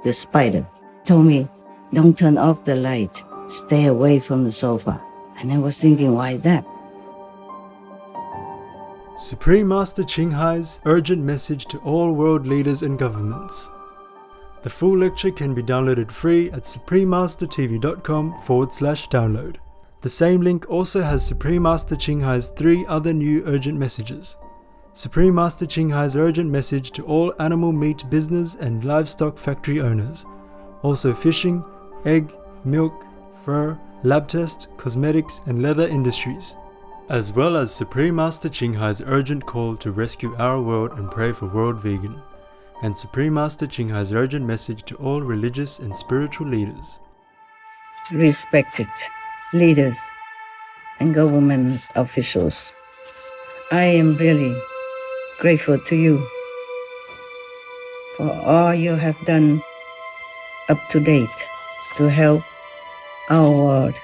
the spider. Told me, don't turn off the light. Stay away from the sofa. And I was thinking, why is that? Supreme Master Ching Hai's urgent message to all world leaders and governments. The full lecture can be downloaded free at suprememastertv.com/download. The same link also has Supreme Master Ching Hai's 3 other new urgent messages. Supreme Master Ching Hai's urgent message to all animal meat business and livestock factory owners. Also fishing, egg, milk, fur, lab test, cosmetics and leather industries. As well as Supreme Master Ching Hai's urgent call to rescue our world and pray for world vegan. And Supreme Master Ching Hai's urgent message to all religious and spiritual leaders. Respected leaders and government officials, I am really grateful to you for all you have done up to date to help our world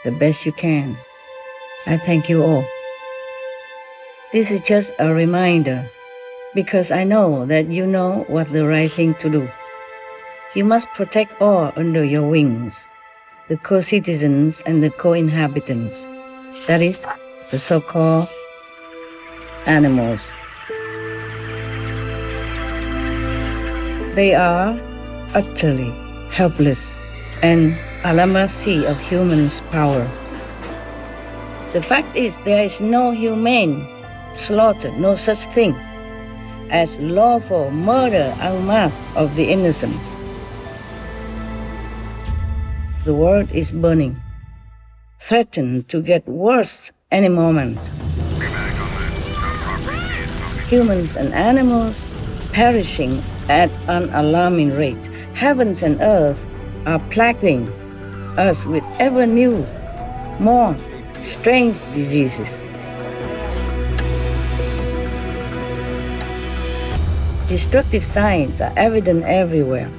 the best you can. I thank you all. This is just a reminder because I know that you know what the right thing to do. You must protect all under your wings, the co-citizens and the co-inhabitants, that is, the so-called animals. They are utterly helpless and at the mercy of humans' power. The fact is, there is no humane slaughter, no such thing as lawful murder en masse of the innocents. The world is burning, threatened to get worse any moment. Humans and animals perishing at an alarming rate. Heavens and earth are plaguing us with ever new, more strange diseases. Destructive signs are evident everywhere.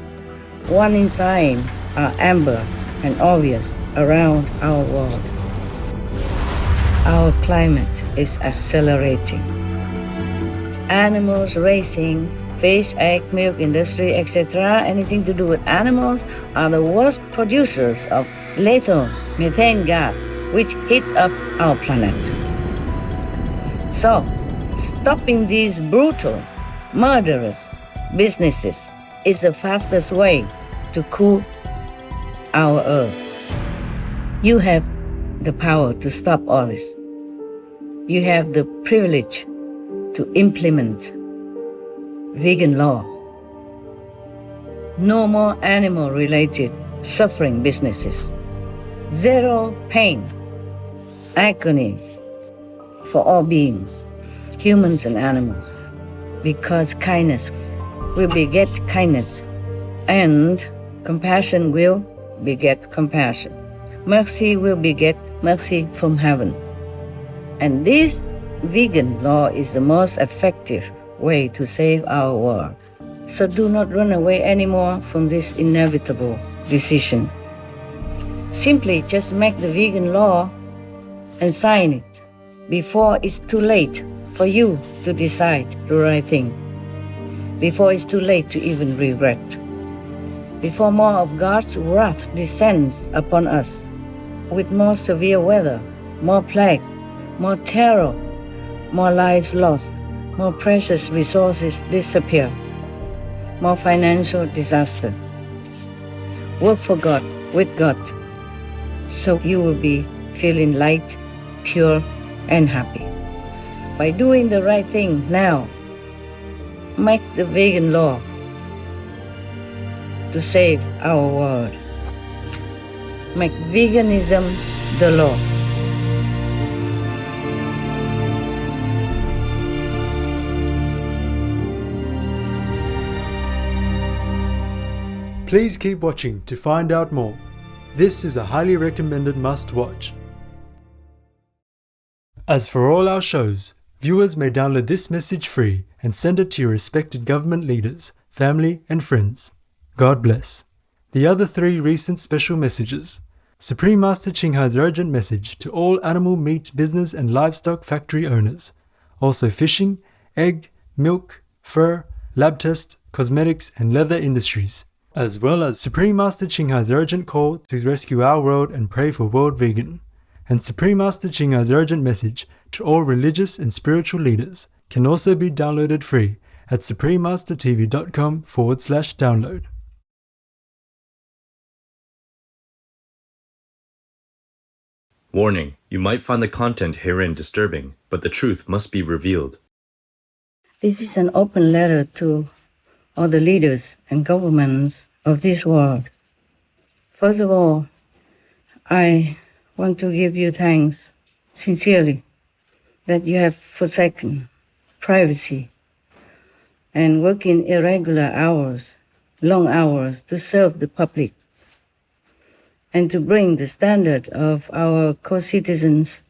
Warning signs are amber and obvious around our world. Our climate is accelerating. Animals raising, fish, egg, milk industry, etc., anything to do with animals are the worst producers of lethal methane gas, which heats up our planet. So, stopping these brutal, murderous businesses is the fastest way to cool our earth. You have the power to stop all this. You have the privilege to implement vegan law. No more animal-related suffering businesses. Zero pain, agony for all beings, humans and animals. Because kindness will beget kindness, and compassion will beget compassion. Mercy will beget mercy from heaven. And this vegan law is the most effective way to save our world. So do not run away anymore from this inevitable decision. Simply just make the vegan law and sign it before it's too late for you to decide the right thing, before it's too late to even regret, before more of God's wrath descends upon us with more severe weather, more plague, more terror, more lives lost, more precious resources disappear, more financial disaster. Work for God, with God, so you will be feeling light, pure, and happy. By doing the right thing now, make the vegan law to save our world. Make veganism the law. Please keep watching to find out more. This is a highly recommended must-watch. As for all our shows, viewers may download this message free and send it to your respected government leaders, family and friends. God bless. The other 3 recent special messages. Supreme Master Ching Hai's urgent message to all animal meat business and livestock factory owners. Also fishing, egg, milk, fur, lab test, cosmetics and leather industries. as well as Supreme Master Ching Hai's urgent call to rescue our world and pray for world vegan, and Supreme Master Ching Hai's urgent message to all religious and spiritual leaders can also be downloaded free at suprememastertv.com/download. Warning: you might find the content herein disturbing, but the truth must be revealed. This is an open letter to all the leaders and governments of this world. First of all, I want to give you thanks sincerely that you have forsaken privacy and working irregular hours, long hours to serve the public and to bring the standard of our co-citizens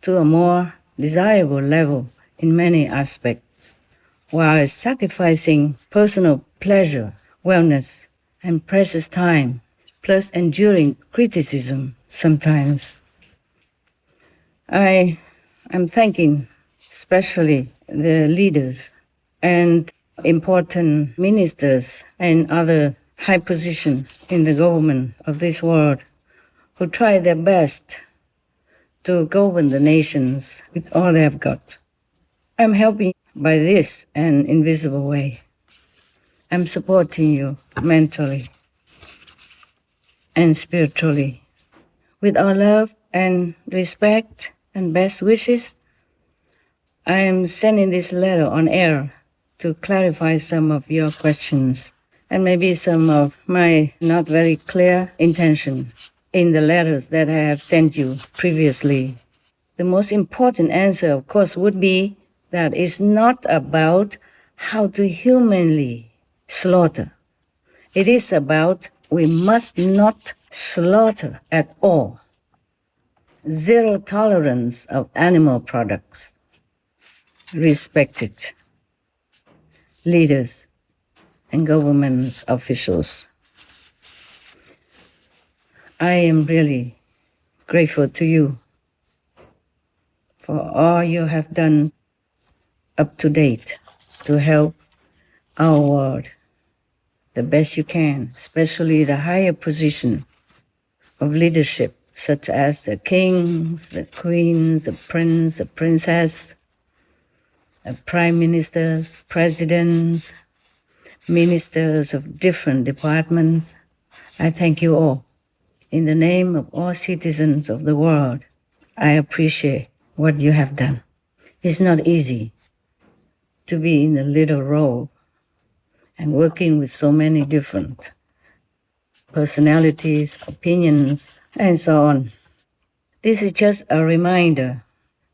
to a more desirable level in many aspects, while sacrificing personal pleasure, wellness, and precious time, plus enduring criticism sometimes. I am thanking especially the leaders and important ministers and other high positions in the government of this world who try their best to govern the nations with all they have got. I'm helping by this an invisible way. I'm supporting you mentally and spiritually. With our love and respect and best wishes, I am sending this letter on air to clarify some of your questions and maybe some of my not very clear intention in the letters that I have sent you previously. The most important answer, of course, would be that it's not about how to humanly slaughter. It is about we must not slaughter at all. Zero tolerance of animal products. Respected leaders and government officials. I am really grateful to you for all you have done up to date to help our world the best you can, especially the higher position of leadership, such as the kings, the queens, the prince, the princess, the prime ministers, presidents, ministers of different departments. I thank you all. In the name of all citizens of the world, I appreciate what you have done. It's not easy to be in a little role and working with so many different personalities, opinions, and so on. This is just a reminder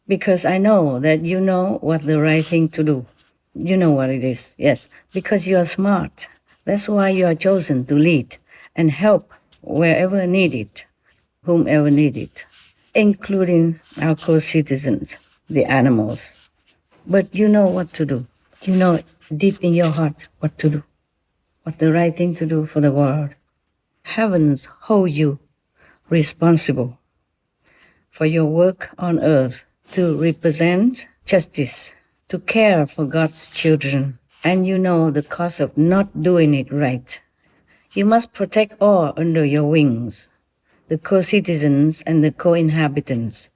because I know that you know what the right thing to do. You know what it is, yes, because you are smart. That's why you are chosen to lead and help wherever needed, whomever needed, including our co-citizens, the animals. But you know what to do. You know deep in your heart what to do, what's the right thing to do for the world. Heavens hold you responsible for your work on earth to represent justice, to care for God's children, and you know the cost of not doing it right. You must protect all under your wings, the co-citizens and the co-inhabitants,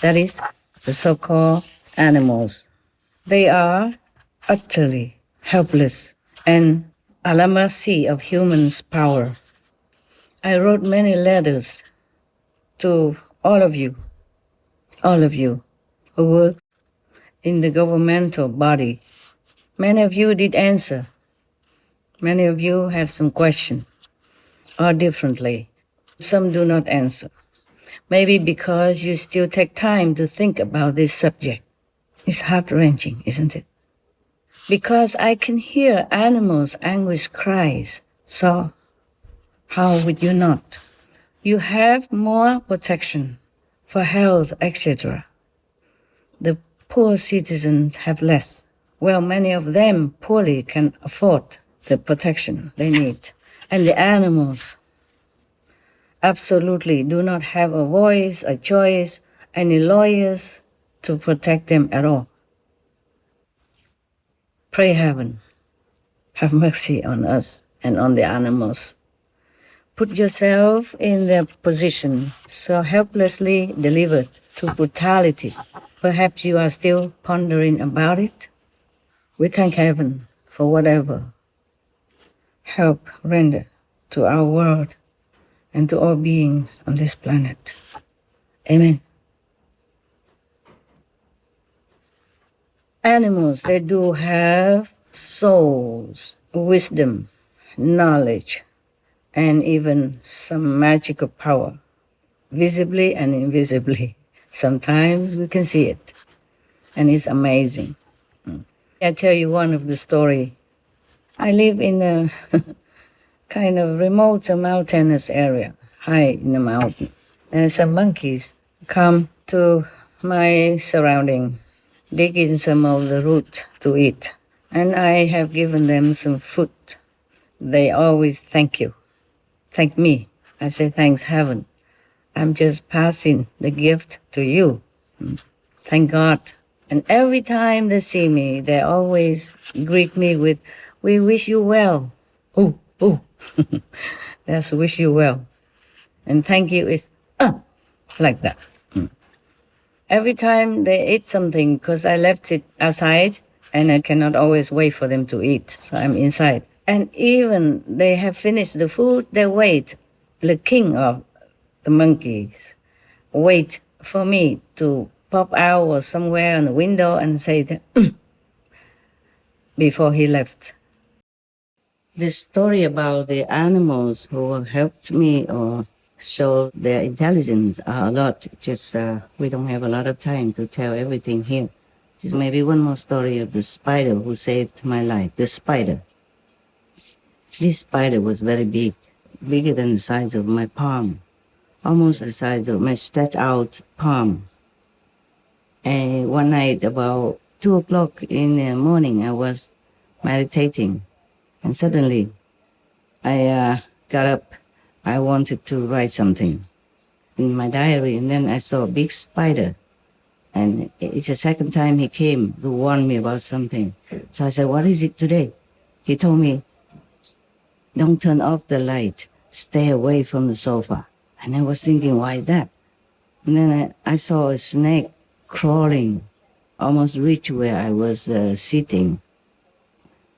that is, the so-called animals. They are utterly helpless and at the mercy of humans' power. I wrote many letters to all of you who work in the governmental body. Many of you did answer. Many of you have some question or differently. Some do not answer. Maybe because you still take time to think about this subject. It's heart-wrenching, isn't it? Because I can hear animals' anguish cries. So, how would you not? You have more protection for health, etc. The poor citizens have less. Well, many of them poorly can afford the protection they need. And the animals absolutely do not have a voice, a choice, any lawyers to protect them at all. Pray heaven, have mercy on us and on the animals. Put yourself in their position, so helplessly delivered to brutality. Perhaps you are still pondering about it. We thank heaven for whatever help render to our world and to all beings on this planet. Amen. Animals, they do have souls, wisdom, knowledge, and even some magical power, visibly and invisibly. Sometimes we can see it, and it's amazing. I tell you one of the story. I live in a kind of remote mountainous area, high in the mountain, and some monkeys come to my surrounding, digging some of the root to eat, and I have given them some food. They always thank you, thank me. I say thanks heaven. I'm just passing the gift to you. Thank God. And every time they see me, they always greet me with, "We wish you well." Oh, oh. That's wish you well. And thank you is, like that. Every time they eat something, because I left it outside and I cannot always wait for them to eat, so I'm inside. And even they have finished the food, they wait. The king of the monkeys wait for me to pop out or somewhere on the window and say that before he left. The story about the animals who helped me or show their intelligence are a lot. Just we don't have a lot of time to tell everything here. Just maybe one more story of the spider who saved my life. The spider. This spider was very big, bigger than the size of my palm, almost the size of my stretched out palm. And one night about 2 o'clock in the morning, I was meditating, and suddenly I got up. I wanted to write something in my diary, and then I saw a big spider. And it's the second time he came to warn me about something. So I said, "What is it today?" He told me, "Don't turn off the light. Stay away from the sofa." And I was thinking, why is that? And then I saw a snake crawling, almost reach where I was sitting.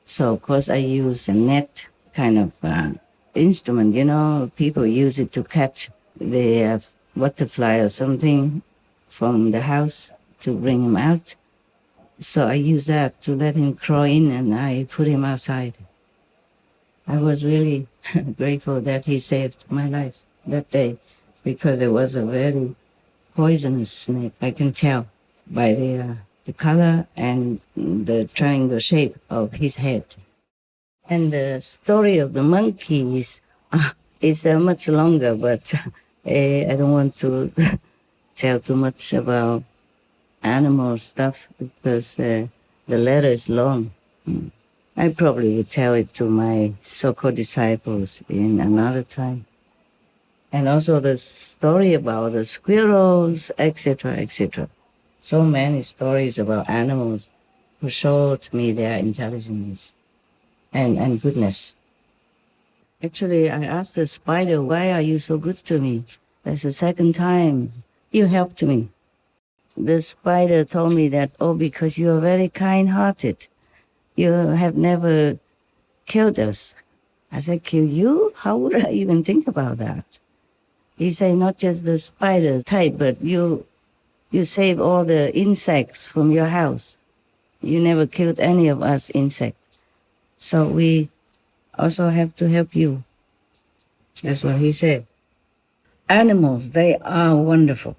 So of course I used a net kind of instrument, people use it to catch the butterfly or something from the house to bring him out. So I used that to let him crawl in, and I put him outside. I was really grateful that he saved my life that day, because it was a very poisonous snake. I can tell by the color and the triangle shape of his head. And the story of the monkeys is much longer, but I don't want to tell too much about animal stuff because the letter is long. I probably would tell it to my so-called disciples in another time. And also the story about the squirrels, etc., etc. So many stories about animals who showed me their intelligence and goodness. Actually, I asked the spider, "Why are you so good to me?" That's the second time you helped me. The spider told me that, because you are very kind-hearted. You have never killed us. I said, "Kill you? How would I even think about that?" He said, "Not just the spider type, but you save all the insects from your house. You never killed any of us insects. So we also have to help you." That's what he said. Animals, they are wonderful.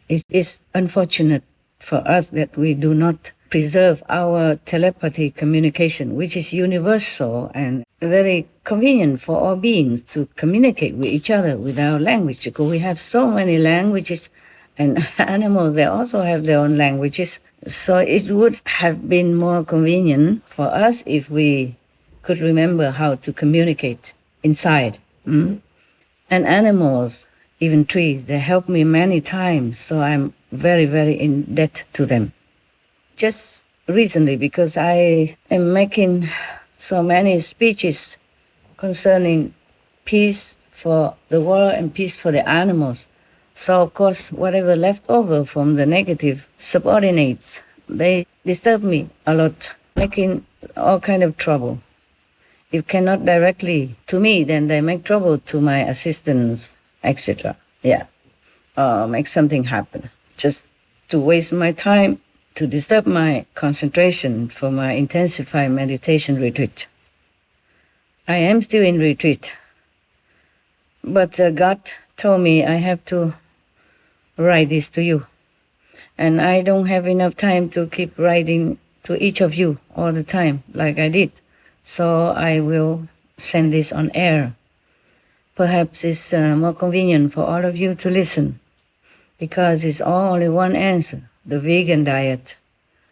It is unfortunate for us that we do not preserve our telepathy communication, which is universal and very convenient for all beings to communicate with each other with our language, because we have so many languages, and animals, they also have their own languages. So it would have been more convenient for us if we could remember how to communicate inside. And animals, even trees, they helped me many times, so I'm very, very in debt to them. Just recently, because I am making so many speeches concerning peace for the world and peace for the animals. So, of course, whatever left over from the negative subordinates, they disturb me a lot, making all kind of trouble. If cannot directly to me, then they make trouble to my assistants, etc. Yeah, make something happen. Just to waste my time, to disturb my concentration for my intensified meditation retreat. I am still in retreat, but God told me I have to write this to you. And I don't have enough time to keep writing to each of you all the time like I did. So I will send this on air. Perhaps it's more convenient for all of you to listen, because it's only one answer: the vegan diet,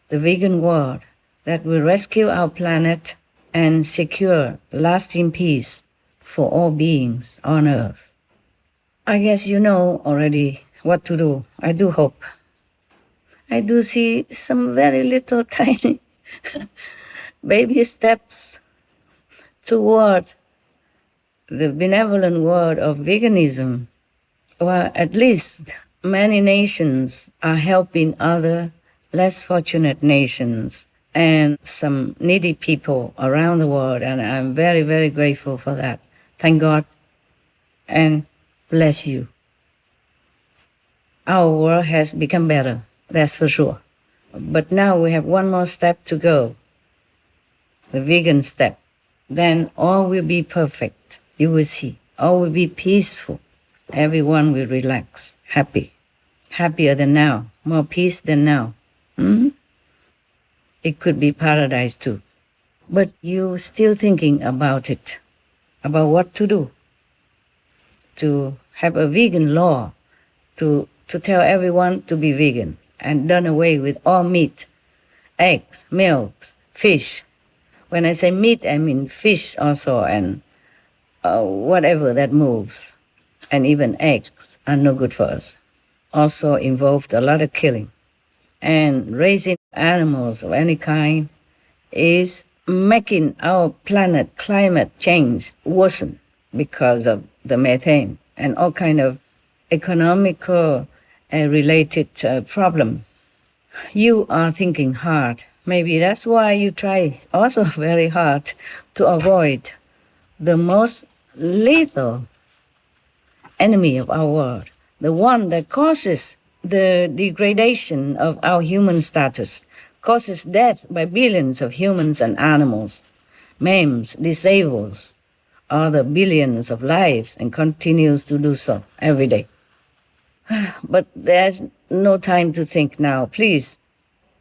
the vegan world that will rescue our planet and secure lasting peace for all beings on earth. I guess you know already what to do. I do hope. I do see some very little tiny baby steps toward the benevolent world of veganism. Or at least many nations are helping other less fortunate nations and some needy people around the world, and I'm very, very grateful for that. Thank God and bless you. Our world has become better, that's for sure. But now we have one more step to go, the vegan step. Then all will be perfect. You will see. All will be peaceful. Everyone will relax, happy. Happier than now, more peace than now. It could be paradise too. But you still thinking about it, about what to do. To have a vegan law, to tell everyone to be vegan and done away with all meat, eggs, milk, fish. When I say meat, I mean fish also, and whatever that moves. And even eggs are no good for us. Also involved a lot of killing. And raising animals of any kind is making our planet climate change worsen because of the methane and all kind of economical related problem. You are thinking hard. Maybe that's why you try also very hard to avoid the most lethal enemy of our world, the one that causes the degradation of our human status, causes death by billions of humans and animals, maims, disables other billions of lives, and continues to do so every day. But there's no time to think now. Please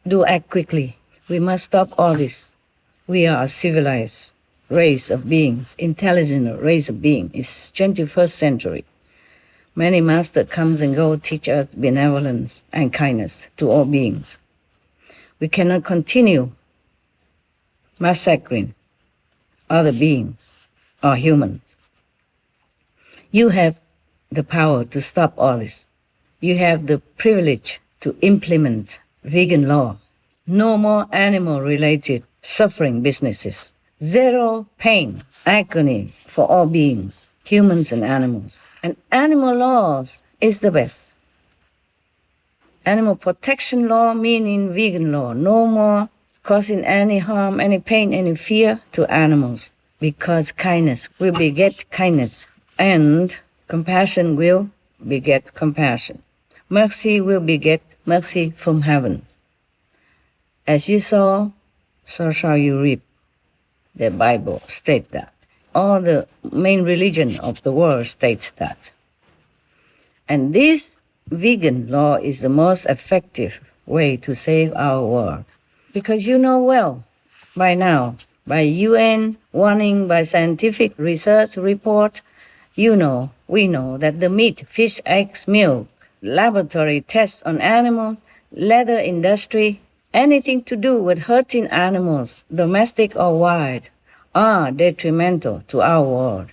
do act quickly. We must stop all this. We are a civilized race of beings, intelligent race of beings. It's 21st century. Many masters comes and go, teach us benevolence and kindness to all beings. We cannot continue massacring other beings or humans. You have the power to stop all this. You have the privilege to implement vegan law. No more animal-related suffering businesses. Zero pain, agony for all beings, humans and animals. And animal laws is the best. Animal protection law meaning vegan law. No more causing any harm, any pain, any fear to animals. Because kindness will beget kindness. And compassion will beget compassion. Mercy will beget mercy from heaven. As you sow, so shall you reap. The Bible states that. All the main religion of the world states that. And this vegan law is the most effective way to save our world. Because you know well by now, by UN warning, by scientific research report, we know that the meat, fish, eggs, milk, laboratory tests on animals, leather industry, anything to do with hurting animals, domestic or wild, are detrimental to our world.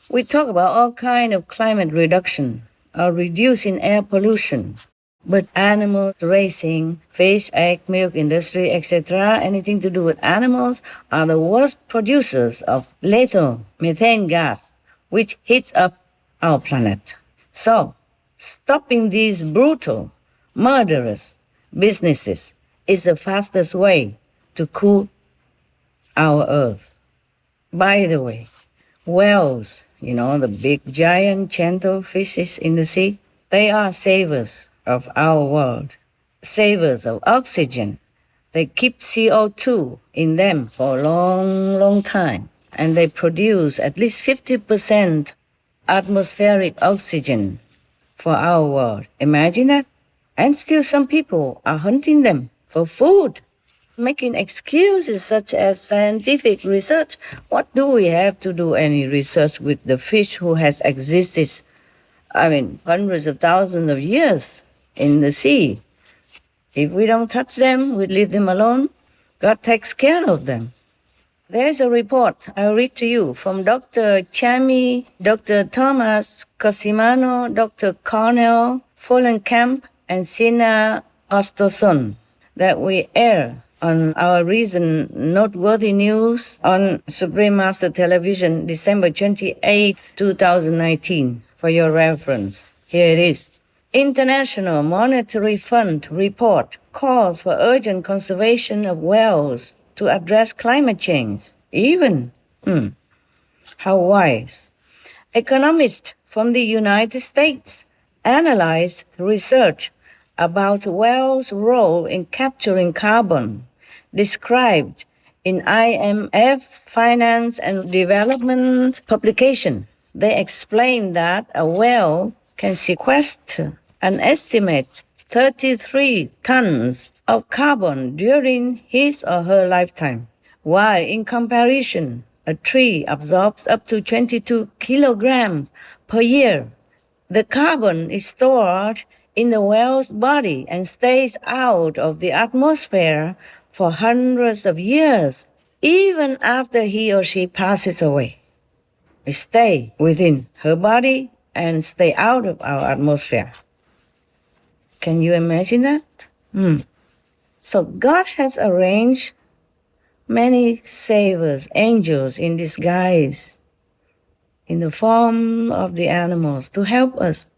We talk about all kinds of climate reduction or reducing air pollution, But animal raising, fish, egg, milk industry, etc., anything to do with animals, are the worst producers of lethal methane gas, which heats up our planet. So, stopping these brutal, murderous businesses is the fastest way to cool our earth. By the way, whales, the big giant gentle fishes in the sea, they are savers of our world, savers of oxygen. They keep CO2 in them for a long, long time, and they produce at least 50% atmospheric oxygen for our world. Imagine that. And still some people are hunting them for food, making excuses such as scientific research. What do we have to do any research with the fish who has existed, hundreds of thousands of years in the sea? If we don't touch them, we leave them alone, God takes care of them. There's a report I'll read to you from Dr. Chami, Dr. Thomas Cosimano, Dr. Cornell Follenkamp, and Sina Ostoson that we air on our recent noteworthy news on Supreme Master Television, December 28, 2019, for your reference. Here it is. International Monetary Fund report calls for urgent conservation of whales to address climate change. Even, how wise. Economists from the United States analyzed research about whales' role in capturing carbon, described in IMF Finance and Development publication. They explained that a whale can sequester an estimate 33 tons of carbon during his or her lifetime, while in comparison, a tree absorbs up to 22 kilograms per year. The carbon is stored in the whale's body and stays out of the atmosphere for hundreds of years, even after he or she passes away. It stays within her body and stay out of our atmosphere. Can you imagine that? So God has arranged many savers, angels in disguise, in the form of the animals, to help us.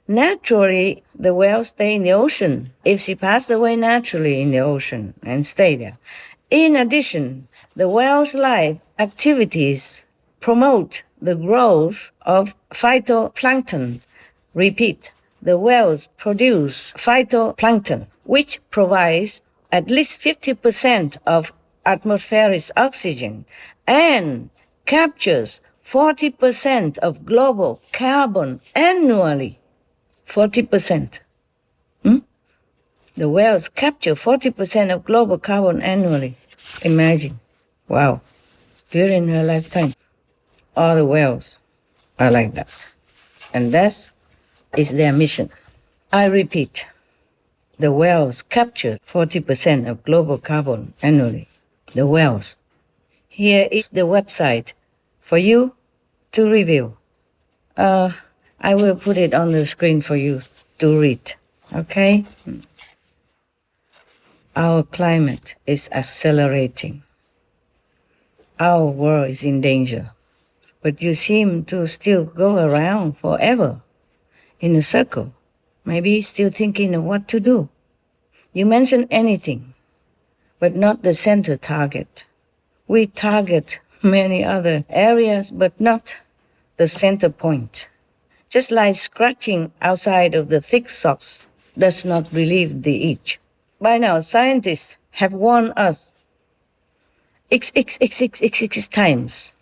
Naturally, the whales stay in the ocean if she passed away naturally in the ocean and stay there. In addition, the whale's life activities promote the growth of phytoplankton. Repeat, the whales produce phytoplankton, which provides at least 50% of atmospheric oxygen and captures 40% of global carbon annually. 40%. The whales capture 40% of global carbon annually. Imagine. Wow. During her lifetime, all the whales are like that. And that is their mission. I repeat, the whales capture 40% of global carbon annually. The whales. Here is the website for you to review. I will put it on the screen for you to read. Okay? Our climate is accelerating. Our world is in danger. But you seem to still go around forever in a circle, maybe still thinking of what to do. You mention anything, but not the center target. We target many other areas, but not the center point. Just like scratching outside of the thick socks does not relieve the itch. By now, scientists have warned us x times,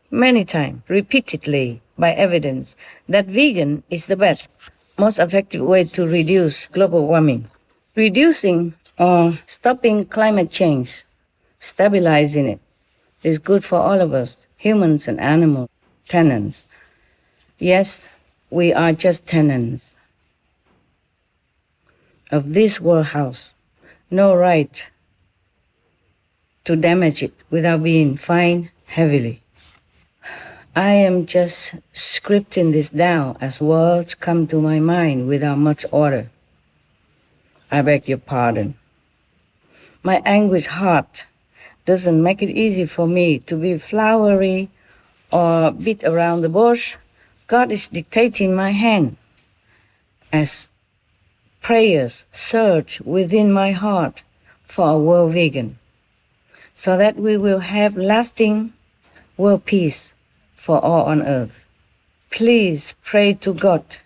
many times, repeatedly, by evidence that vegan is the best, most effective way to reduce global warming. Reducing or stopping climate change, stabilizing it, is good for all of us, humans and animals, tenants. Yes, we are just tenants of this world house. No right to damage it without being fined heavily. I am just scripting this down as words come to my mind without much order. I beg your pardon. My anguished heart doesn't make it easy for me to be flowery or beat around the bush. God is dictating my hand as prayers surge within my heart for a world vegan, so that we will have lasting world peace for all on earth. Please pray to God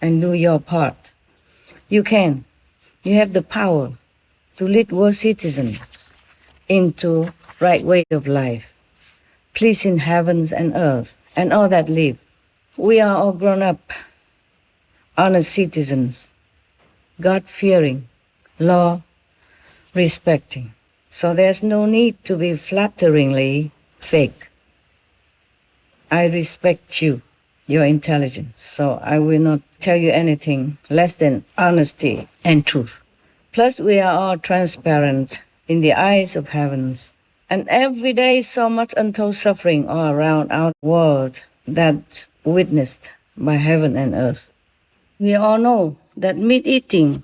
and do your part. You can. You have the power to lead world citizens into right way of life, pleasing heavens and earth and all that live. We are all grown up, honest citizens, God-fearing, law-respecting. So there's no need to be flatteringly fake. I respect you, your intelligence, so I will not tell you anything less than honesty and truth. Plus, we are all transparent in the eyes of heavens. And every day so much untold suffering all around our world that's witnessed by heaven and earth. We all know that meat eating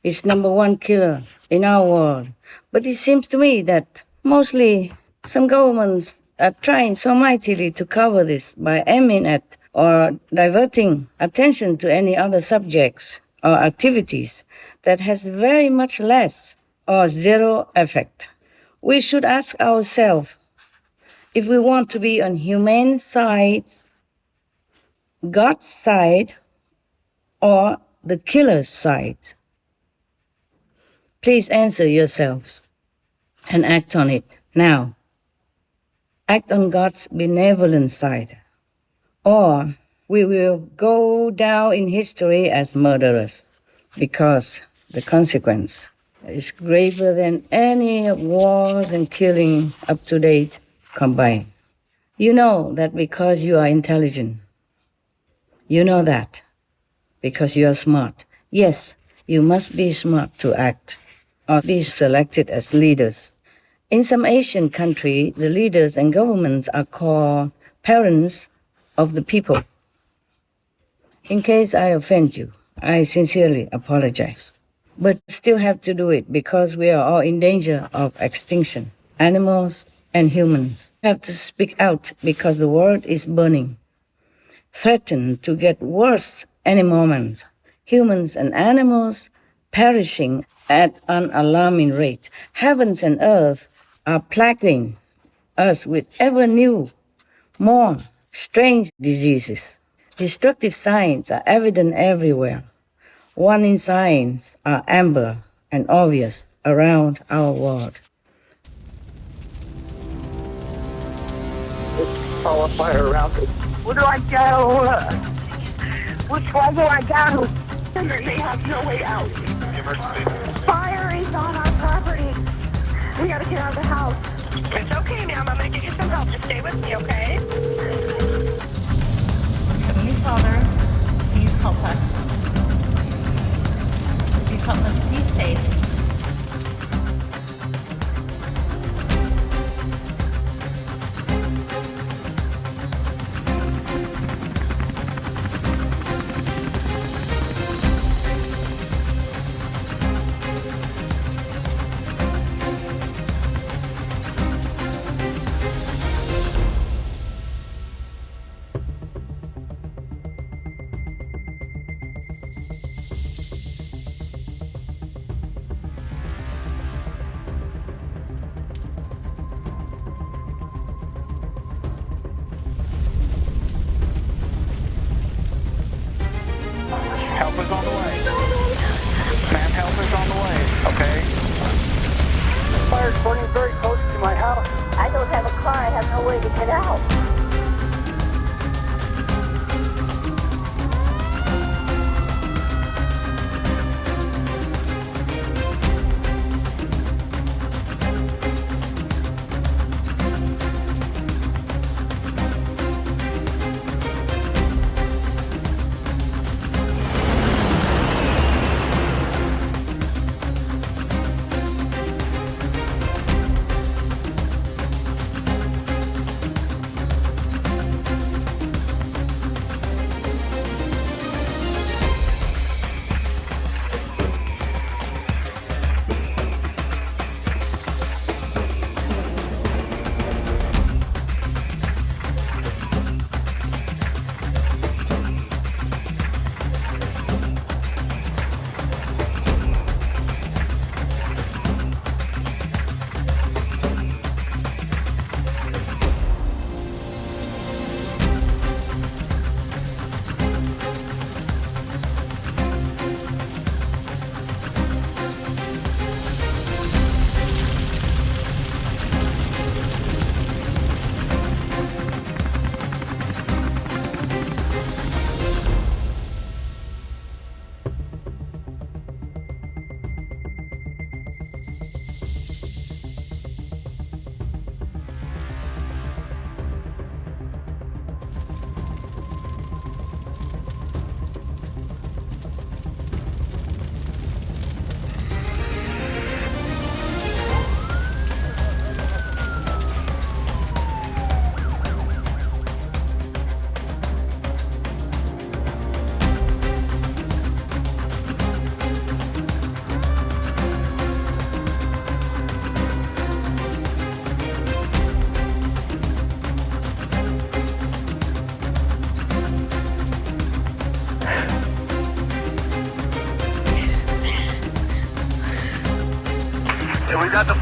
is number one killer in our world. But it seems to me that mostly some governments are trying so mightily to cover this by aiming at or diverting attention to any other subjects or activities that has very much less or zero effect. We should ask ourselves if we want to be on humane side, God's side, or the killer's side. Please answer yourselves and act on it now. Act on God's benevolent side, or we will go down in history as murderers, because the consequence is graver than any wars and killing up to date combined. You know that because you are intelligent. You know that because you are smart. Yes, you must be smart to act or be selected as leaders. In some Asian country, the leaders and governments are called parents of the people. In case I offend you, I sincerely apologize. But still have to do it because we are all in danger of extinction. Animals and humans have to speak out because the world is burning, threatened to get worse any moment. Humans and animals perishing at an alarming rate. Heavens and earth are plaguing us with ever new, more strange diseases. Destructive signs are evident everywhere. Warning signs are amber and obvious around our world. It's falling fire around me. Where do I go? Which way do I go? And they have no way out. Fire is on our property. We gotta get out of the house. It's okay, ma'am. I'm gonna get you some help. Just stay with me, okay? Heavenly Father, please help us. Please help us to be safe. Help is on the way. Ma'am, help is on the way, okay? Fire's burning very close to my house. I don't have a car. I have no way to get out.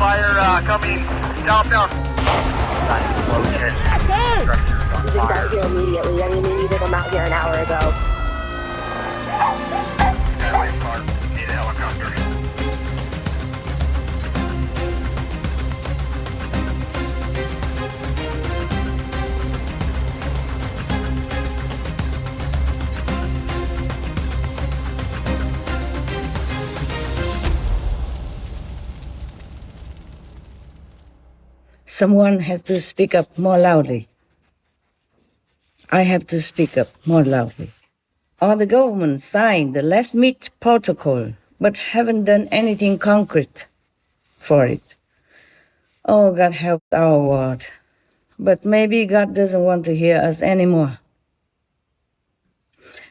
fire coming southbound. He's out here immediately. I mean, we needed him out here an hour ago. Need a helicopter. Someone has to speak up more loudly. I have to speak up more loudly. All the government signed the Less Meat Protocol, but haven't done anything concrete for it. Oh, God help our world. But maybe God doesn't want to hear us anymore.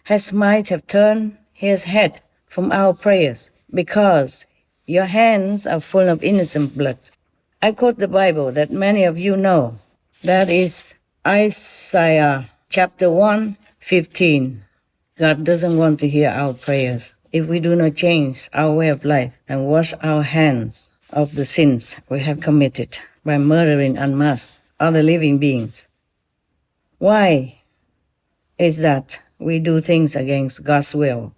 His might have turned his head from our prayers because your hands are full of innocent blood. I quote the Bible that many of you know. That is Isaiah chapter 1:15. God doesn't want to hear our prayers if we do not change our way of life and wash our hands of the sins we have committed by murdering en masse other living beings. Why is that we do things against God's will?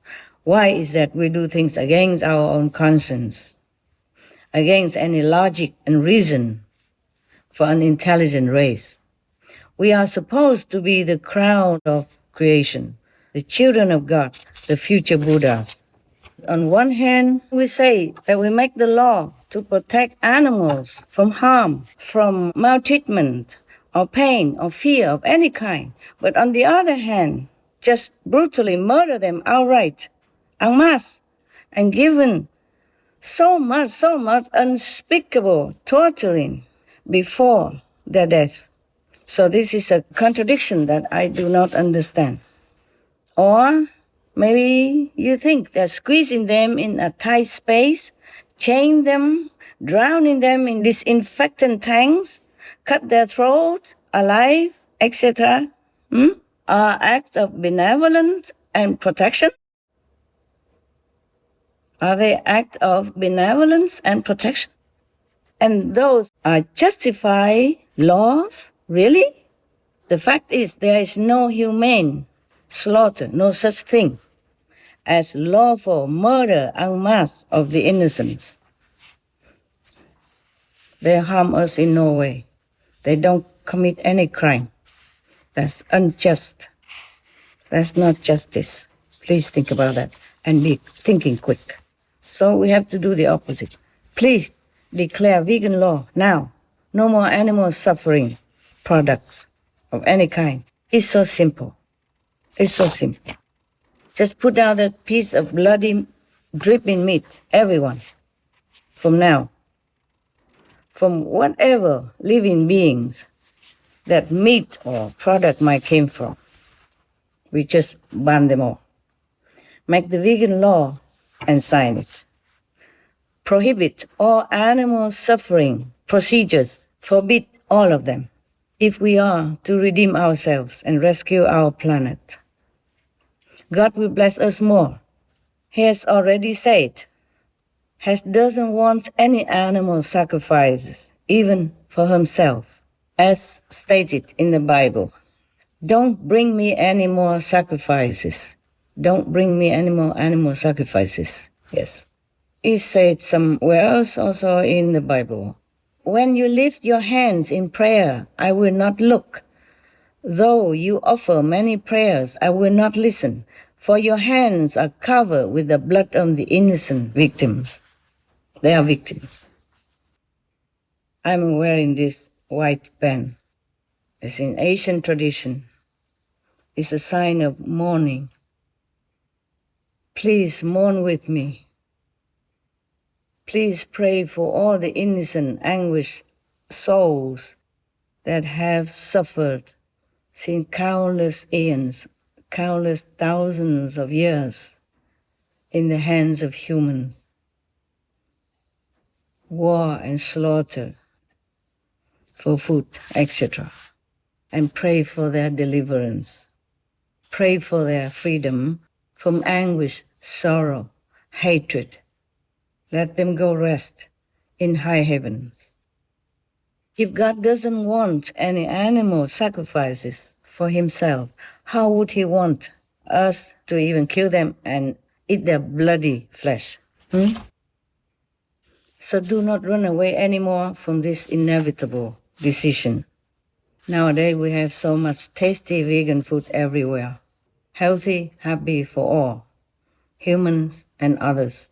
Why is that we do things against our own conscience, against any logic and reason for an intelligent race? We are supposed to be the crown of creation, the children of God, the future Buddhas. On one hand, we say that we make the law to protect animals from harm, from maltreatment, or pain, or fear of any kind. But on the other hand, just brutally murder them outright, en masse, and given so much unspeakable torturing before their death. So this is a contradiction that I do not understand. Or maybe you think that squeezing them in a tight space, chain them, drowning them in disinfectant tanks, cut their throats alive, etc., are acts of benevolence and protection? Are they acts of benevolence and protection? And those are justified laws? Really? The fact is there is no humane slaughter, no such thing as lawful murder en masse of the innocents. They harm us in no way. They don't commit any crime. That's unjust. That's not justice. Please think about that and be thinking quick. So we have to do the opposite. Please declare vegan law now. No more animal suffering products of any kind. It's so simple. It's so simple. Just put down that piece of bloody, dripping meat, everyone, from now. From whatever living beings that meat or product might came from. We just ban them all. Make the vegan law and sign it. Prohibit all animal suffering procedures. Forbid all of them. If we are to redeem ourselves and rescue our planet, God will bless us more. He has already said, He doesn't want any animal sacrifices, even for himself, as stated in the Bible. Don't bring me any more sacrifices. Don't bring me any more animal sacrifices. Yes. He said somewhere else also in the Bible, when you lift your hands in prayer, I will not look. Though you offer many prayers, I will not listen, for your hands are covered with the blood of the innocent victims. They are victims. I'm wearing this white band. It's in Asian tradition. It's a sign of mourning. Please mourn with me. Please pray for all the innocent, anguished souls that have suffered since countless eons, countless thousands of years in the hands of humans. War and slaughter for food, etc. And pray for their deliverance. Pray for their freedom from anguish, sorrow, hatred. Let them go rest in high heavens. If God doesn't want any animal sacrifices for himself, how would he want us to even kill them and eat their bloody flesh? So do not run away anymore from this inevitable decision. Nowadays we have so much tasty vegan food everywhere. Healthy, happy for all, humans and others.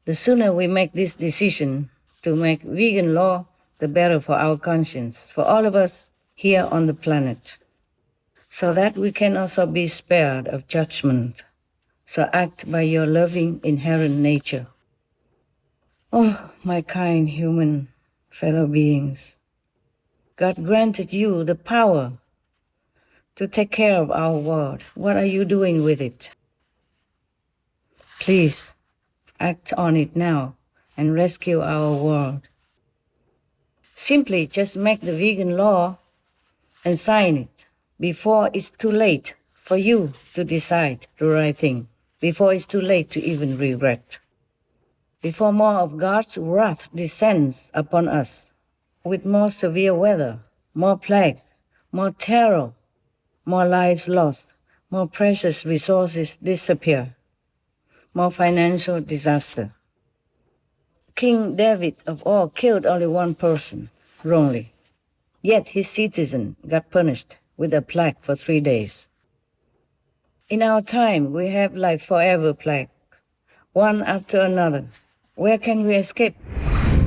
The sooner we make this decision to make vegan law, the better for our conscience, for all of us here on the planet, so that we can also be spared of judgment. So act by your loving inherent nature. Oh, my kind human fellow beings, God granted you the power to take care of our world. What are you doing with it? Please act on it now and rescue our world. Simply just make the vegan law and sign it before it's too late for you to decide the right thing, before it's too late to even regret, before more of God's wrath descends upon us with more severe weather, more plague, more terror, more lives lost, more precious resources disappear, more financial disaster. King David of all killed only one person wrongly, yet his citizen got punished with a plague for 3 days. In our time, we have like forever plague, one after another. Where can we escape?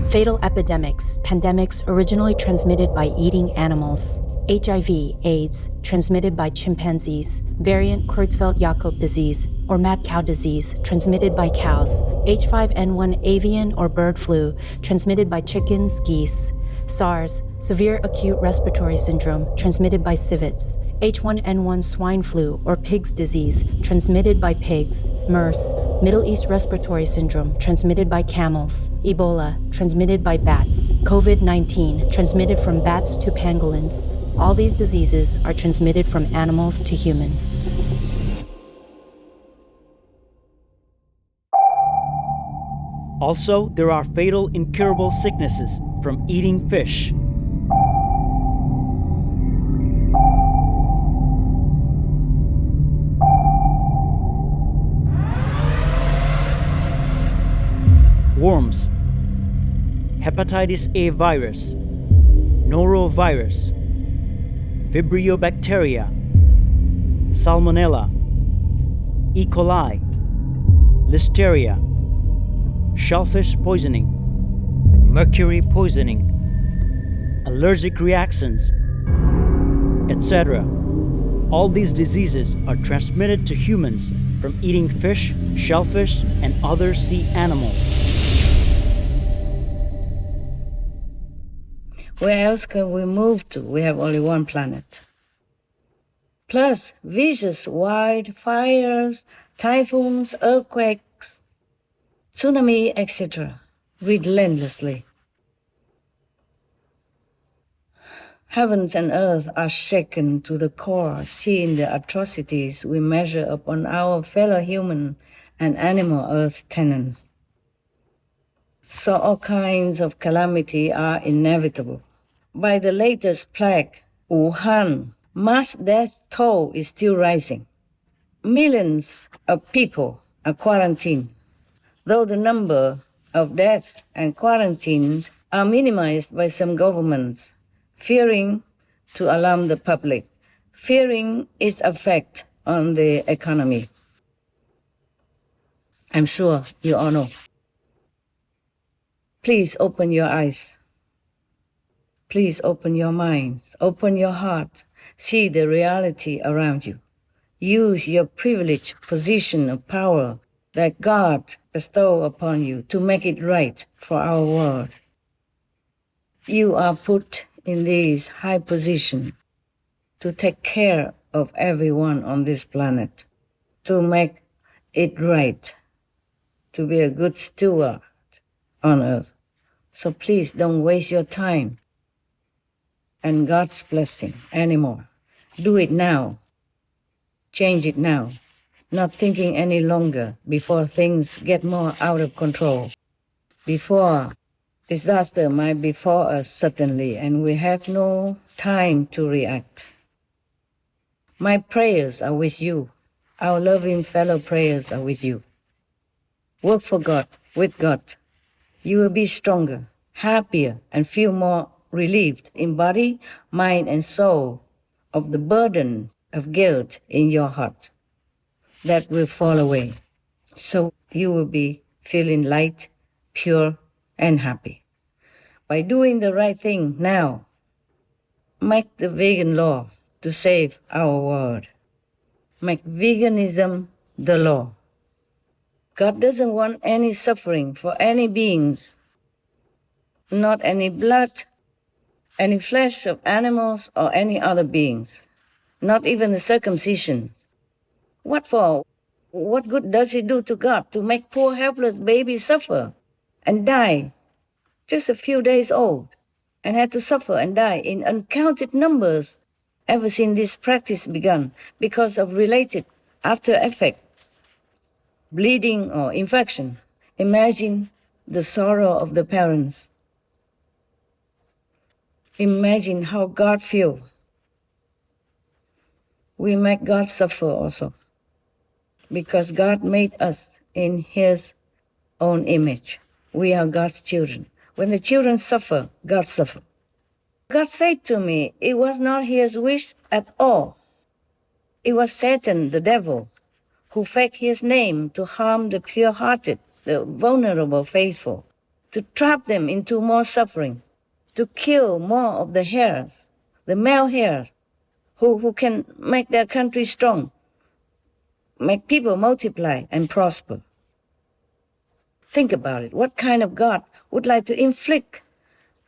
Fatal epidemics, pandemics originally transmitted by eating animals. HIV, AIDS, transmitted by chimpanzees. Variant Creutzfeldt-Jakob disease, or mad cow disease, transmitted by cows. H5N1 avian or bird flu, transmitted by chickens, geese. SARS, severe acute respiratory syndrome, transmitted by civets. H1N1 swine flu or pig's disease, transmitted by pigs. MERS, Middle East respiratory syndrome, transmitted by camels. Ebola, transmitted by bats. COVID-19, transmitted from bats to pangolins. All these diseases are transmitted from animals to humans. Also, there are fatal, incurable sicknesses from eating fish. Worms, hepatitis A virus, norovirus, Vibrio bacteria, Salmonella, E. coli, Listeria, shellfish poisoning, mercury poisoning, allergic reactions, etc. All these diseases are transmitted to humans from eating fish, shellfish, and other sea animals. Where else can we move to? We have only one planet. Plus, vicious wildfires, typhoons, earthquakes, tsunami, etc., relentlessly. Heavens and earth are shaken to the core, seeing the atrocities we measure upon our fellow human and animal earth tenants. So all kinds of calamity are inevitable. By the latest plague, Wuhan, mass death toll is still rising. Millions of people are quarantined, though the number of deaths and quarantines are minimized by some governments, fearing to alarm the public, fearing its effect on the economy. I'm sure you all know. Please open your eyes. Please open your minds, open your heart, see the reality around you. Use your privileged position of power that God bestowed upon you to make it right for our world. You are put in this high position to take care of everyone on this planet, to make it right, to be a good steward on earth. So please don't waste your time and God's blessing anymore. Do it now. Change it now. Not thinking any longer before things get more out of control. Before Disaster might be before us certainly, and we have no time to react. My prayers are with you. Our loving fellow prayers are with you. Work for God, with God. You will be stronger, happier, and feel more relieved in body, mind, and soul of the burden of guilt in your heart. That will fall away. So you will be feeling light, pure, and happy. By doing the right thing now, make the vegan law to save our world. Make veganism the law. God doesn't want any suffering for any beings, not any blood, any flesh of animals or any other beings, not even the circumcision. What for? What good does it do to God to make poor helpless babies suffer and die, just a few days old, and had to suffer and die in uncounted numbers ever since this practice began because of related after effects, bleeding or infection? Imagine the sorrow of the parents. Imagine how God feels. We make God suffer also, because God made us in His own image. We are God's children. When the children suffer, God suffers. God said to me, it was not His wish at all. It was Satan, the devil, who faked His name to harm the pure-hearted, the vulnerable faithful, to trap them into more suffering, to kill more of the heirs, the male heirs, who can make their country strong, make people multiply and prosper. Think about it. What kind of God would like to inflict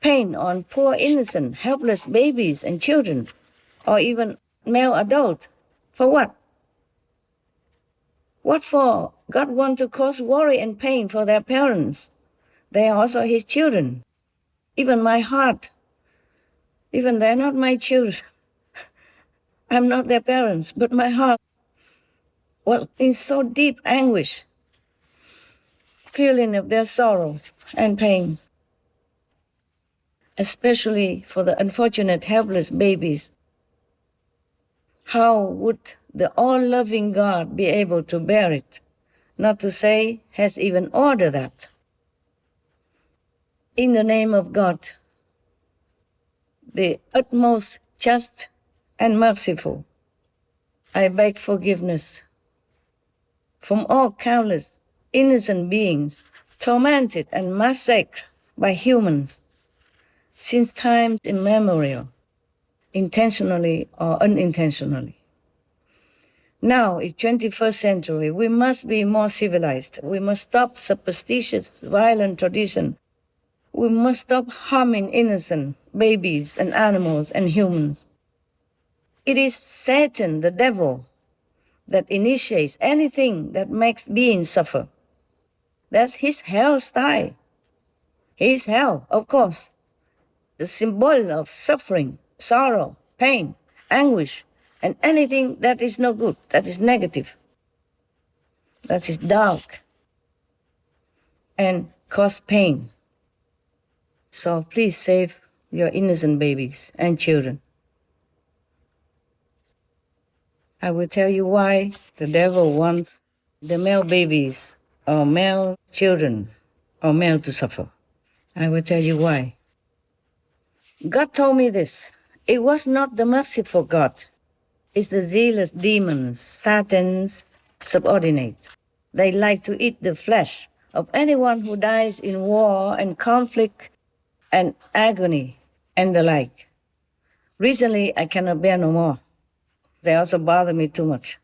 pain on poor, innocent, helpless babies and children, or even male adults? For what? What for? God wants to cause worry and pain for their parents. They are also His children. Even my heart, even they're not my children. I'm not their parents, but my heart was in so deep anguish, feeling of their sorrow and pain, especially for the unfortunate helpless babies. How would the all-loving God be able to bear it, not to say has even ordered that? In the name of God, the utmost just and merciful, I beg forgiveness from all countless innocent beings tormented and massacred by humans since time immemorial, intentionally or unintentionally. Now, in 21st century, we must be more civilized. We must stop superstitious, violent tradition. We must stop harming innocent babies and animals and humans. It is Satan, the devil, that initiates anything that makes beings suffer. That's his hell style. His hell, of course. The symbol of suffering, sorrow, pain, anguish, and anything that is no good, that is negative, that is dark, and cause pain. So please save your innocent babies and children. I will tell you why the devil wants the male babies or male children or male to suffer. I will tell you why. God told me this. It was not the merciful God. It's the zealous demons, Satan's subordinates. They like to eat the flesh of anyone who dies in war and conflict and agony and the like. Recently, I cannot bear no more. They also bother me too much.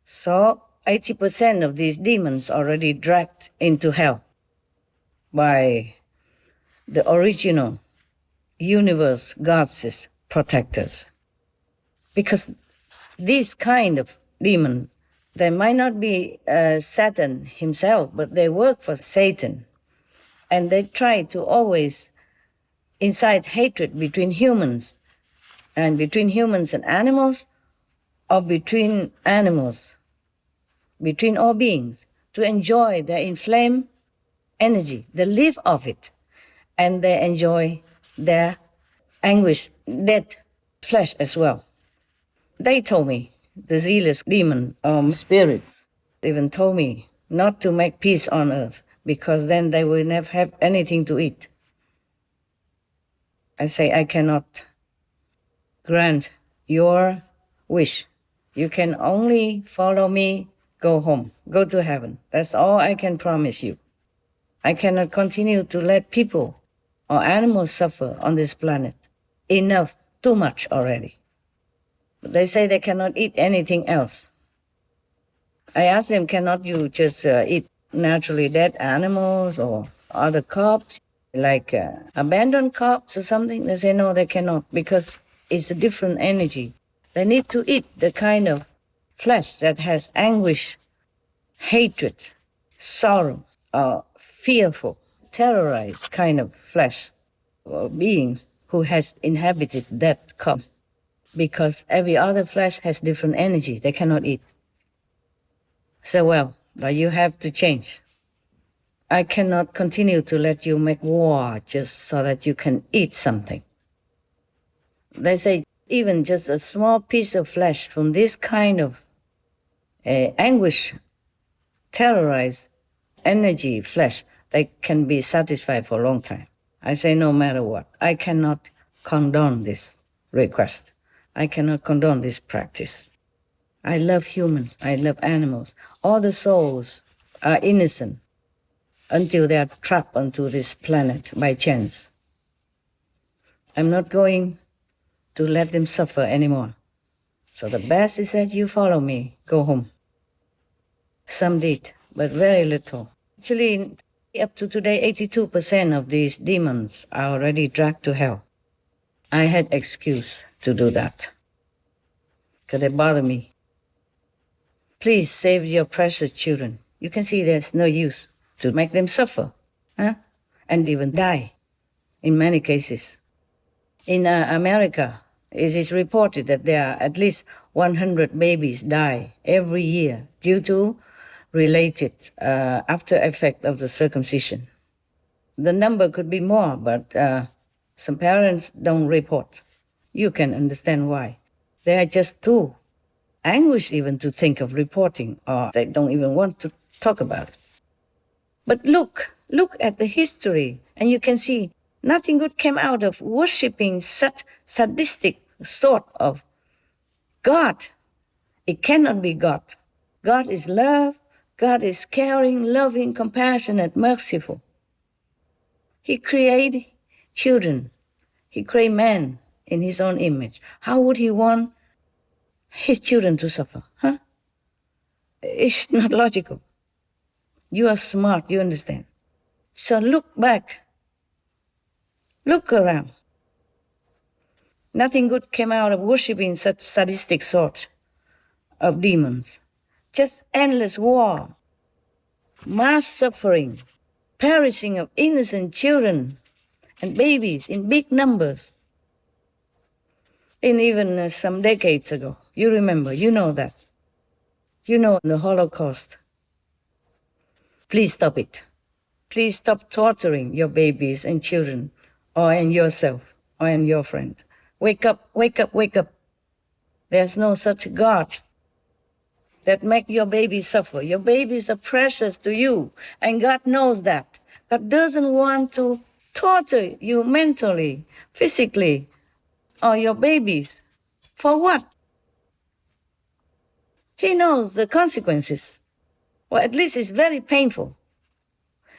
So 80% of these demons already dragged into hell by the original universe gods' protectors. Because these kind of demons, they might not be Satan himself, but they work for Satan. And they try to always incite hatred between humans and animals, or between animals, between all beings, to enjoy their inflamed energy, the live of it, and they enjoy their anguish, dead flesh as well. They told me, the zealous demons, spirits, even told me not to make peace on earth because then they will never have anything to eat. I say, I cannot grant your wish. You can only follow me, go home, go to heaven. That's all I can promise you. I cannot continue to let people or animals suffer on this planet. Enough, too much already. But they say they cannot eat anything else. I asked them, cannot you just eat naturally dead animals or other crops, like abandoned crops or something? They say, no, they cannot, because it's a different energy. They need to eat the kind of flesh that has anguish, hatred, sorrow, or fearful, terrorized kind of flesh or beings who has inhabited that corpse. Because every other flesh has different energy. They cannot eat. So, well, but you have to change. I cannot continue to let you make war just so that you can eat something. They say even just a small piece of flesh from this kind of anguish, terrorized energy flesh, they can be satisfied for a long time. I say no matter what, I cannot condone this request. I cannot condone this practice. I love humans, I love animals. All the souls are innocent until they are trapped onto this planet by chance. I'm not going to let them suffer anymore. So the best is that you follow me, go home. Some did, but very little. Actually, up to today, 82% of these demons are already dragged to hell. I had excuse to do that, because they bother me. Please save your precious children. You can see there's no use to make them suffer, and even die, in many cases. In America, it is reported that there are at least 100 babies die every year due to related after effect of the circumcision. The number could be more, but some parents don't report. You can understand why. They are just too anguished even to think of reporting, or they don't even want to talk about it. But look at the history, and you can see nothing good came out of worshipping such sadistic sort of God. It cannot be God. God is love. God is caring, loving, compassionate, merciful. He created children. He created man in his own image. How would he want his children to suffer? It's not logical. You are smart, you understand. So look back. Look around. Nothing good came out of worshipping such sadistic sort of demons. Just endless war, mass suffering, perishing of innocent children and babies in big numbers. And even some decades ago, you remember, you know that. You know the Holocaust. Please stop it. Please stop torturing your babies and children, or and yourself, or and your friend. Wake up, wake up, wake up. There's no such God that make your babies suffer. Your babies are precious to you, and God knows that. God doesn't want to torture you mentally, physically, or your babies. For what? He knows the consequences. Well, at least it's very painful.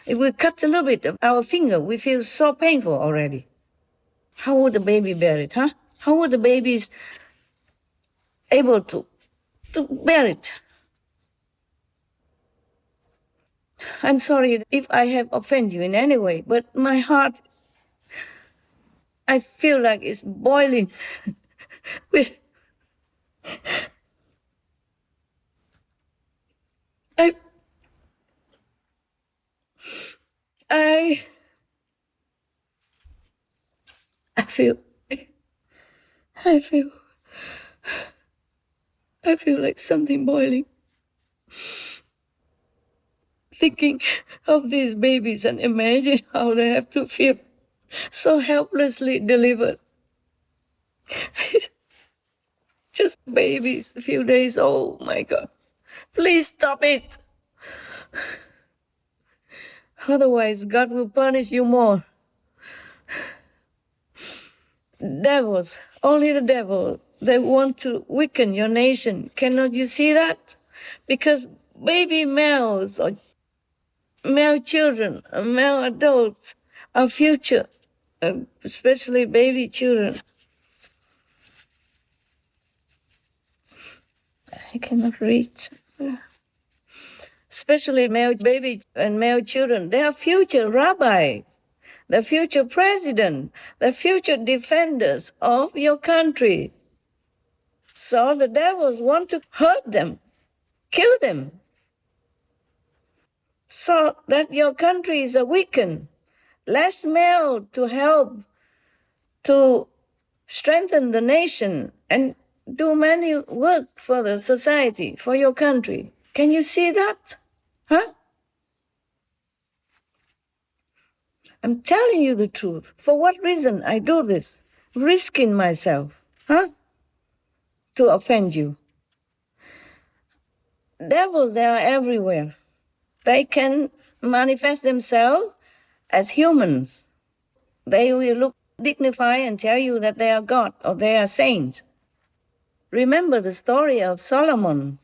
If we cut a little bit of our finger, we feel so painful already. How would the baby bear it, How would the babies able to bear it? I'm sorry if I have offended you in any way, but my heart, I feel like it's boiling with... I feel like something boiling. Thinking of these babies and imagine how they have to feel. so helplessly delivered. Just babies, a few days old, my God. Please stop it. Otherwise, God will punish you more. Devils, only the devil, they want to weaken your nation. Cannot you see that? Because baby males or male children, male adults, our future, especially baby children. I cannot read. Especially male baby and male children. They are future rabbis, the future president, the future defenders of your country. So the devils want to hurt them, kill them, so that your country is weakened. Less male to help to strengthen the nation and do many work for the society, for your country. Can you see that? Huh? I'm telling you the truth. For what reason I do this? Risking myself, huh? To offend you. Devils, they are everywhere. They can manifest themselves as humans. They will look dignified and tell you that they are God or they are saints. Remember the story of Solomon.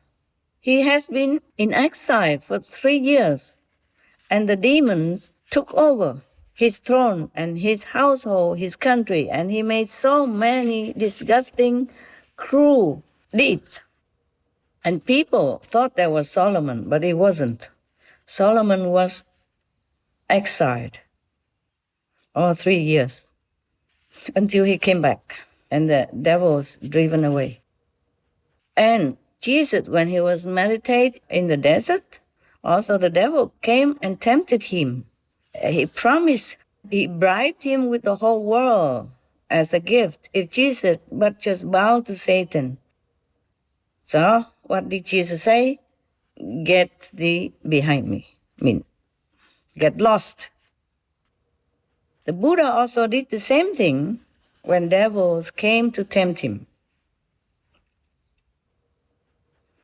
He has been in exile for 3 years, and the demons took over his throne and his household, his country, and he made so many disgusting, cruel deeds. And people thought that was Solomon, but it wasn't. Solomon was exiled all 3 years until he came back and the devil was driven away. And Jesus, when he was meditating in the desert, also the devil came and tempted him. He promised, he bribed him with the whole world as a gift if Jesus but just bow to Satan. So what did Jesus say? Get thee behind me. Get lost. The Buddha also did the same thing when devils came to tempt him.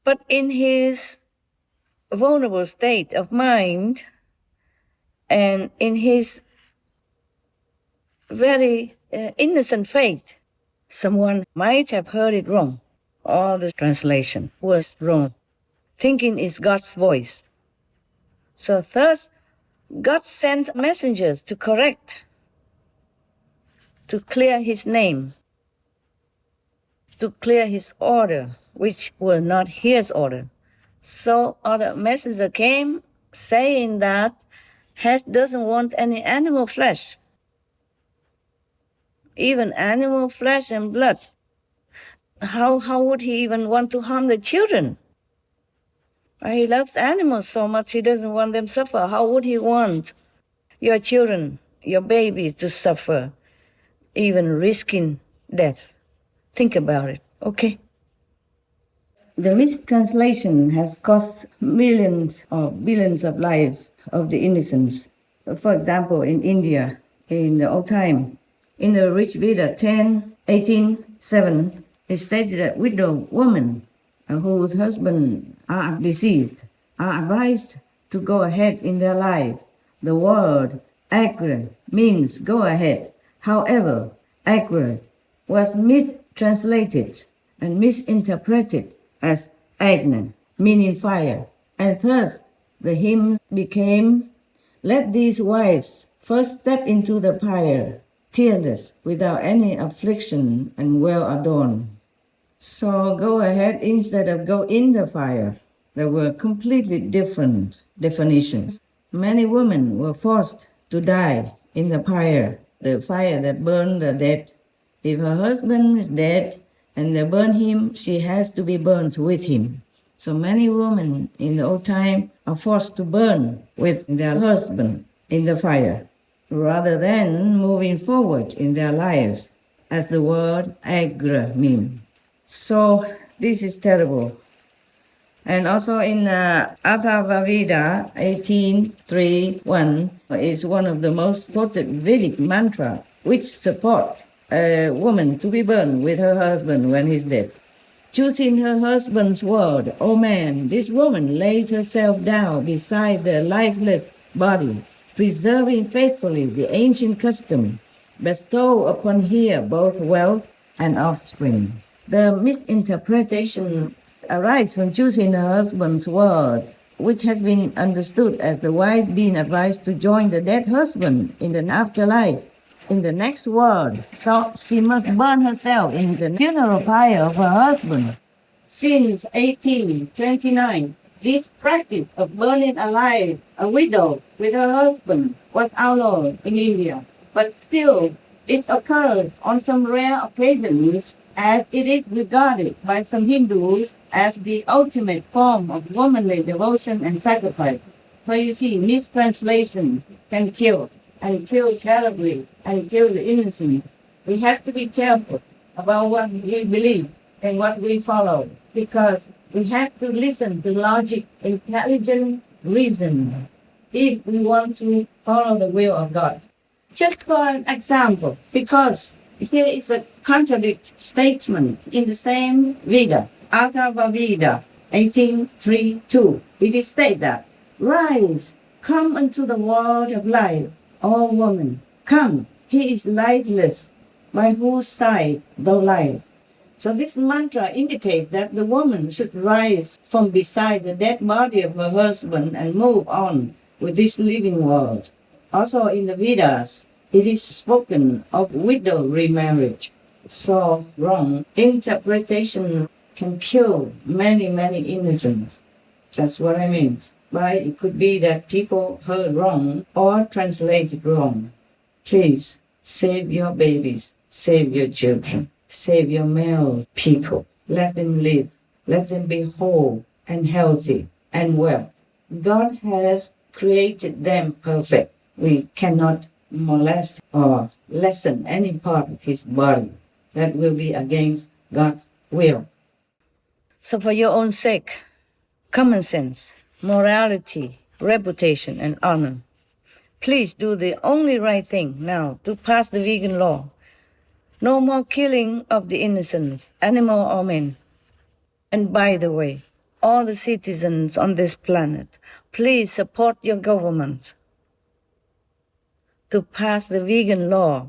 But in his vulnerable state of mind and in his very innocent faith, someone might have heard it wrong. All the translation was wrong, thinking it's God's voice. So thus, God sent messengers to correct, to clear his name, to clear his order, which were not his order. So other messenger came saying that Hess doesn't want any animal flesh, even animal flesh and blood. How would he even want to harm the children? He loves animals so much he doesn't want them to suffer. How would he want your children, your baby to suffer, even risking death? Think about it, okay? The mistranslation has cost millions or billions of lives of the innocents. For example, in India, in the old time, in the Rich Veda 10:18:7, it stated that widow women whose husbands are deceased are advised to go ahead in their life. The word agra means go ahead. However, agra was mistranslated and misinterpreted as agna, meaning fire. And thus the hymn became, let these wives first step into the fire, tearless, without any affliction and well adorned. So go ahead instead of go in the fire. There were completely different definitions. Many women were forced to die in the fire that burned the dead. If her husband is dead and they burn him, she has to be burnt with him. So many women in the old time are forced to burn with their husband in the fire, rather than moving forward in their lives, as the word agra means. So this is terrible. And also in Atharvaveda 18.3.1 is one of the most quoted Vedic mantra which support a woman to be burned with her husband when he's dead. Choosing her husband's word, O man, this woman lays herself down beside the lifeless body, preserving faithfully the ancient custom, bestow upon her both wealth and offspring. The misinterpretation arises from choosing her husband's word, which has been understood as the wife being advised to join the dead husband in the afterlife, in the next world. So she must burn herself in the funeral pyre of her husband. Since 1829, this practice of burning alive a widow with her husband was outlawed in India. But still, it occurs on some rare occasions, as it is regarded by some Hindus as the ultimate form of womanly devotion and sacrifice. So you see, mistranslation can kill, and kill terribly, and kill the innocent. We have to be careful about what we believe and what we follow, because we have to listen to logic, intelligent reason, if we want to follow the will of God. Just for an example, because here is a contradict statement in the same Veda, Atharvaveda 18.3.2. It is stated that, rise, come unto the world of life, O woman, come, he is lifeless, by whose side thou liest. So this mantra indicates that the woman should rise from beside the dead body of her husband and move on with this living world. Also in the Vedas, it is spoken of widow remarriage. So wrong interpretation can kill many, many innocents. That's what I mean. But it could be that people heard wrong or translated wrong. Please save your babies, save your children, save your male people. Let them live. Let them be whole and healthy and well. God has created them perfect. We cannot molest or lessen any part of his body. That will be against God's will. So for your own sake, common sense, morality, reputation, and honor, please do the only right thing now to pass the vegan law. No more killing of the innocents, animal or men. And by the way, all the citizens on this planet, please support your government to pass the vegan law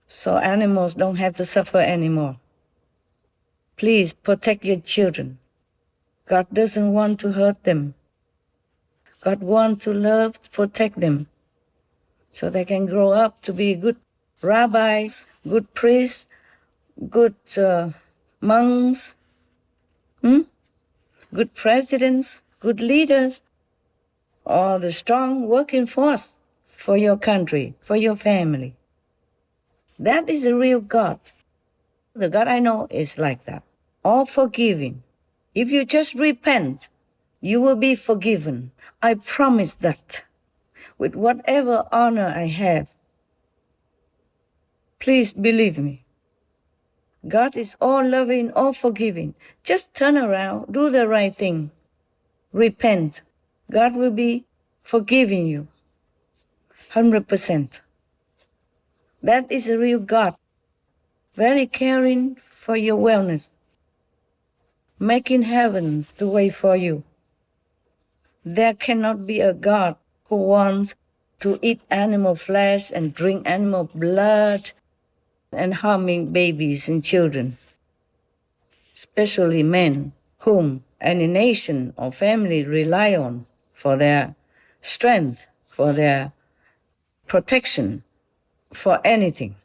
so animals don't have to suffer anymore. Please protect your children. God doesn't want to hurt them. God wants to love, protect them, so they can grow up to be good rabbis, good priests, good monks, good presidents, good leaders, or the strong working force for your country, for your family. That is a real God. The God I know is like that. All forgiving. If you just repent, you will be forgiven. I promise that. With whatever honor I have, please believe me. God is all loving, all forgiving. Just turn around, do the right thing. Repent. God will be forgiving you. 100%. That is a real God. Very caring for your wellness. Making heavens to wait for you. There cannot be a God who wants to eat animal flesh and drink animal blood and harming babies and children, especially men, whom any nation or family rely on for their strength, for their protection, for anything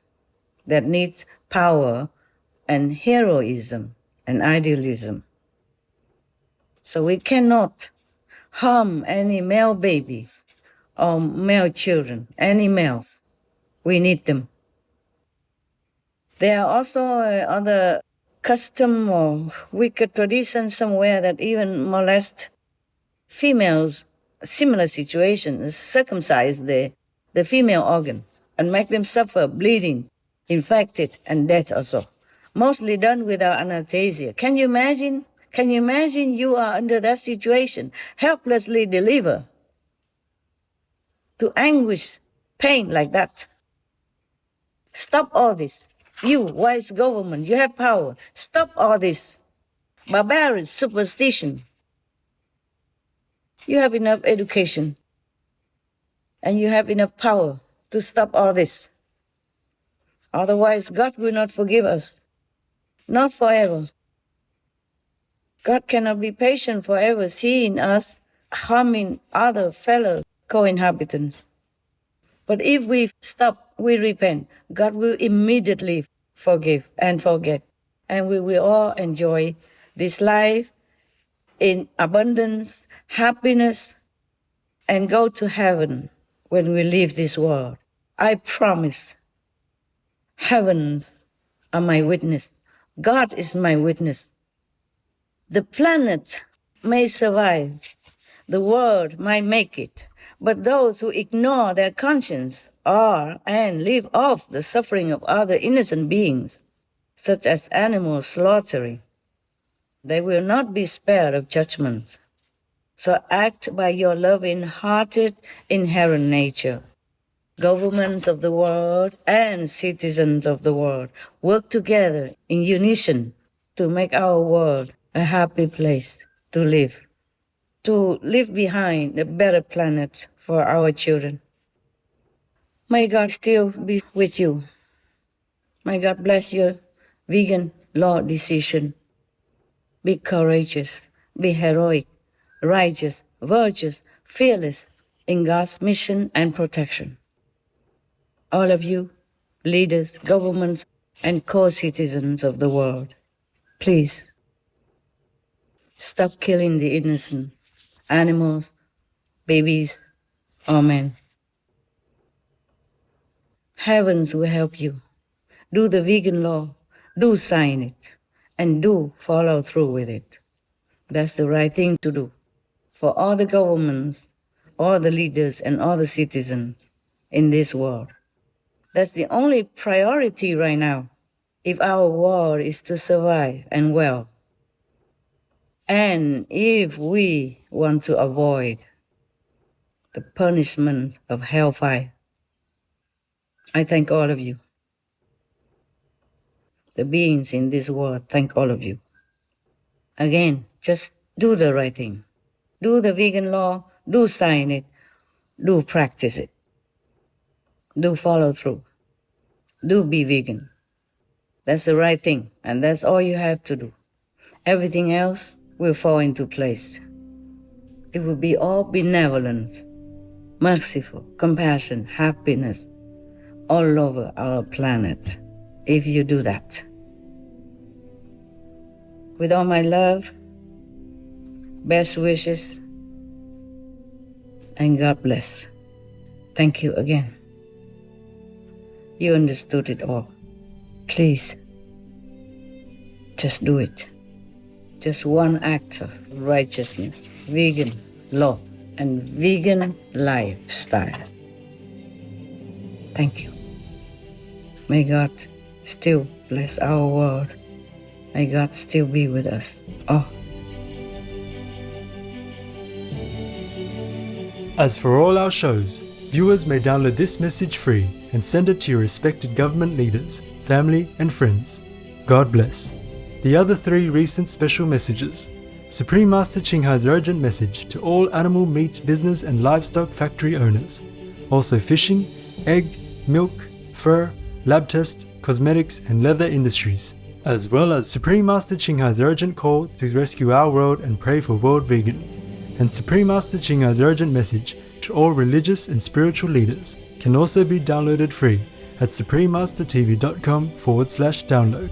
that needs power and heroism and idealism. So we cannot harm any male babies or male children, any males. We need them. There are also other custom or wicked traditions somewhere that even molest females, similar situations, circumcise the female organs and make them suffer bleeding, infected, and death also. Mostly done without anesthesia. Can you imagine Can you imagine you are under that situation, helplessly delivered to anguish, pain like that? Stop all this. You, wise government, you have power. Stop all this barbaric superstition. You have enough education and you have enough power to stop all this. Otherwise, God will not forgive us. Not forever. God cannot be patient forever seeing us harming other fellow co-inhabitants. But if we stop, we repent, God will immediately forgive and forget. And we will all enjoy this life in abundance, happiness, and go to heaven when we leave this world. I promise. Heavens are my witness. God is my witness. The planet may survive. The world might make it. But those who ignore their conscience are and live off the suffering of other innocent beings, such as animal slaughtering, they will not be spared of judgment. So act by your loving-hearted inherent nature. Governments of the world and citizens of the world work together in unison to make our world a happy place to live behind a better planet for our children. May God still be with you. May God bless your vegan law decision. Be courageous, be heroic, righteous, virtuous, fearless in God's mission and protection. All of you, leaders, governments, and co-citizens of the world, please stop killing the innocent animals, babies, or men. Heavens will help you. Do the vegan law, do sign it, and do follow through with it. That's the right thing to do for all the governments, all the leaders, and all the citizens in this world. That's the only priority right now if our world is to survive and well. And if we want to avoid the punishment of hellfire. I thank all of you. The beings in this world, thank all of you. Again, just do the right thing. Do the vegan law, do sign it, do practice it. Do follow through. Do be vegan. That's the right thing, and that's all you have to do. Everything else will fall into place. It will be all benevolence, merciful, compassion, happiness all over our planet if you do that. With all my love, best wishes, and God bless. Thank you again. You understood it all. Please, just do it. Just one act of righteousness, vegan law, and vegan lifestyle. Thank you. May God still bless our world. May God still be with us. As for all our shows, viewers may download this message free and send it to your respected government leaders, family and friends. God bless. The other 3 recent special messages. Supreme Master Ching Hai's urgent message to all animal meat business and livestock factory owners. Also fishing, egg, milk, fur, lab test, cosmetics and leather industries. As well as Supreme Master Ching Hai's urgent call to rescue our world and pray for world vegan. And Supreme Master Ching Hai's urgent message to all religious and spiritual leaders can also be downloaded free at suprememastertv.com/download.